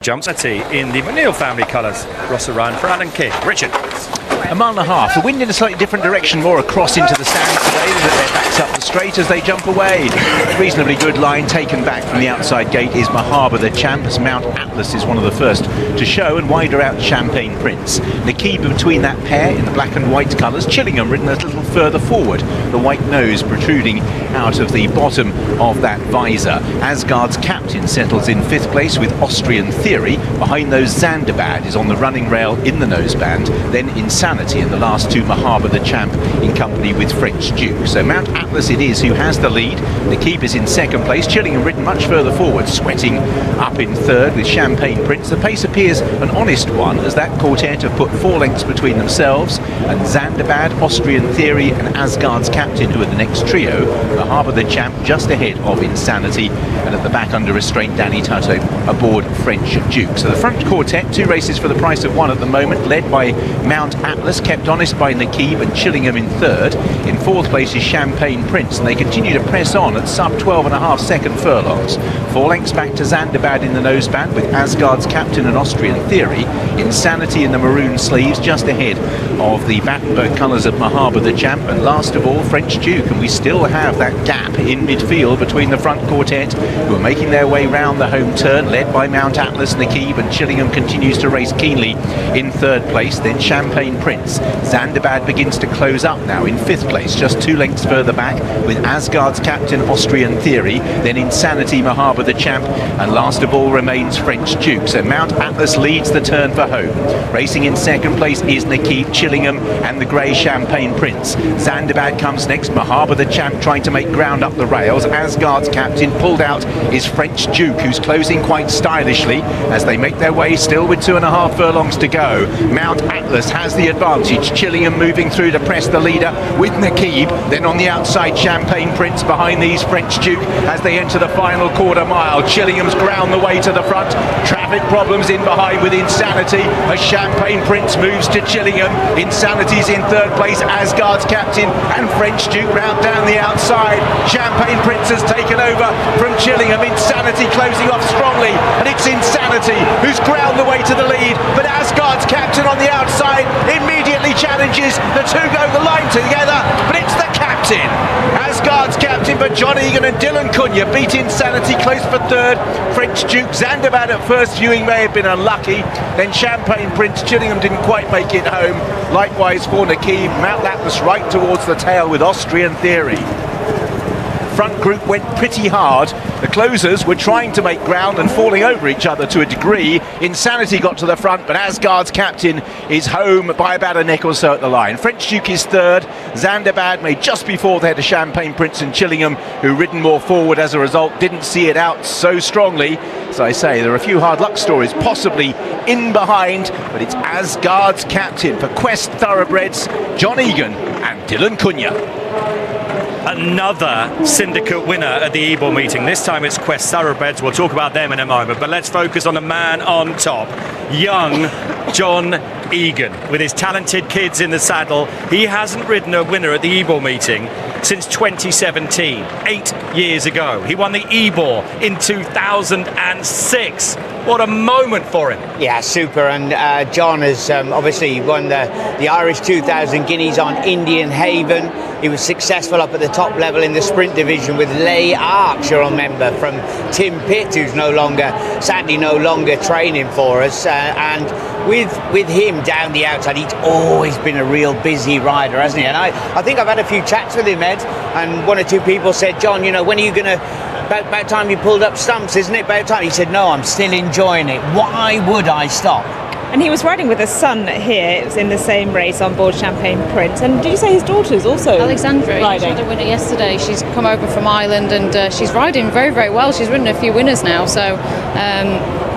Jumps at tea in the McNeil family colours. Ross around for Alan King. Richard. A mile and a half. The wind in a slightly different direction, more across into the stands today. Their backs up the straight as they jump away. Reasonably good line taken back from the outside gate is Mahaba the champ, as Mount Atlas is one of the first to show, and wider out Champagne Prince. The key between that pair in the black and white colours. Chillingham ridden a little further forward, the white nose protruding out of the bottom of that visor. Asgard's captain settles in fifth place with Austrian Theory. Behind those, Zandabad is on the running rail in the noseband. Then Insanity in the last two, Mahaba the champ in company with French Duke. So Mount Atlas it is who has the lead. The keep is in second place. Chillingham ridden much further forward, sweating up in third with Champagne Prince. The pace appears an honest one, as that quartet have put 4 lengths between themselves and Zandabad, Austrian Theory and Asgard's captain, who are the next trio. Mahaba the champ just ahead of Insanity, and at the back under restraint Danny Tutto aboard French Duke. So the front quartet, 2 races for the price of 1 at the moment, led by Mount Atlas, kept honest by Nakib and Chillingham in third. In fourth place is Champagne Prince, and they continue to press on at sub 12.5 second furlongs. 4 lengths back to Zandabad in the noseband with Asgard's captain and Austrian Theory. Insanity in the maroon sleeves just ahead of the Battenberg colours of Mahaba the champ, and last of all French Duke. And we still have that gap in midfield between the front quartet, who are making their way round the home turn, led by Mount Atlas, Nakib, and Chillingham continues to race keenly in third place. Then Champagne Prince. Zandabad begins to close up now in fifth place, just 2 lengths further back with Asgard's captain Austrian Theory, then Insanity, Mahaba the champ, and last of all remains French Duke. So Mount Atlas leads the turn for home. Racing in second place is Nakib, Chillingham and the grey Champagne Prince. Zandabad comes next, Mahaba the champ trying to make ground up the rails. Asgard's captain pulled out is French Duke, who's closing quite stylishly as they make their way still with 2.5 furlongs to go. Mount Atlas has the advantage. Chillingham moving through to press the leader with Nakib. Then on the outside Champagne Prince behind these French Duke as they enter the final quarter mile. Chillingham's ground the way to the front. Traffic problems in behind with Insanity as Champagne Prince moves to Chillingham. Insanity's in third place, Asgard's captain, and French Duke round down the outside. Champagne Prince has taken over from Chillingham. Insanity closing off strongly, and it's Insanity who's ground the way to the lead, but Asgard's captain on the outside immediately challenges. The two go the line together, but it's the captain, Asgard's captain, but John Egan and Dylan Cunha beat Insanity close for third. French Duke, Zandabad at first viewing may have been unlucky, then Champagne Prince. Chillingham didn't quite make it home, likewise for Nakib. Mount Atlas right towards the tail with Austrian Theory. Front group went pretty hard. The closers were trying to make ground and falling over each other to a degree. Insanity got to the front, but Asgard's captain is home by about a neck or so at the line. French Duke is third. Zandabad made just before there to Champagne Prince and Chillingham, who ridden more forward as a result, didn't see it out so strongly. As I say, there are a few hard luck stories possibly in behind, but it's Asgard's captain for Quest Thoroughbreds, John Egan and Dylan Cunha. Another syndicate winner at the Ebor meeting. This time it's Quest Thoroughbreds. We'll talk about them in a moment, but let's focus on the man on top, young John Egan, with his talented kids in the saddle. He hasn't ridden a winner at the Ebor meeting since 2017, 8 years ago. He won the Ebor in 2006. What a moment for him. Yeah, super. And John has obviously won the Irish 2000 Guineas on Indian Haven. He was successful up at the top level in the sprint division with Leigh Arch, you'll remember, from Tim Pitt, who's sadly no longer training for us. And with him down the outside, he's always been a real busy rider, hasn't he? And I think I've had a few chats with him, Ed, and 1 or 2 people said, John, you know, when are you going to... About time you pulled up stumps, isn't it? About time. He said, no, I'm still enjoying it. Why would I stop? And he was riding with his son here. It was in the same race on board Champagne Prince. And did you say his daughter's also Alexandra riding? She had a winner yesterday. She's come over from Ireland and she's riding very, very well. She's ridden a few winners now. So,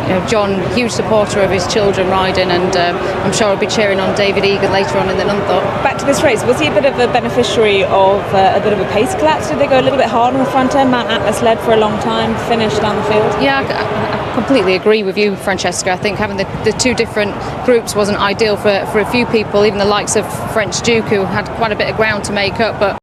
you know, John, huge supporter of his children riding, and I'm sure he'll be cheering on David Egan later on in the Nunthorpe. Back to this race, was he a bit of a beneficiary of a bit of a pace collapse? Did they go a little bit hard on the front end? Mount Atlas led for a long time, finished down the field. Yeah, I completely agree with you, Francesca. I think having the 2 different groups wasn't ideal for a few people, even the likes of French Duke, who had quite a bit of ground to make up. But